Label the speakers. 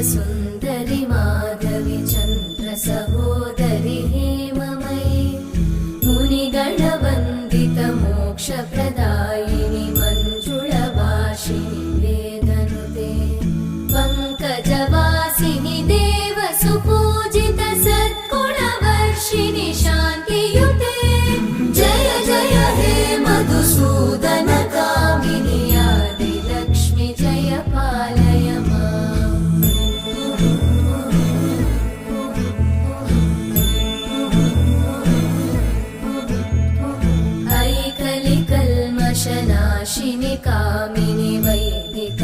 Speaker 1: सुन्दरि माधवि चन्द्र सहोदरि हेममयि मुनिगणवन्दित मोक्षप्रदायिनि मञ्जुळभाषिणि वेदनुते पङ्कजवासिनि देवसुपूजित सद्गुणवर्षिणि शान्तियुते जय जय हे मधुसूदन कामिनि आदिलक्ष्मि जय पालय माम्। ऐकलिकल्मषनाशिनि कामिनि वैदिक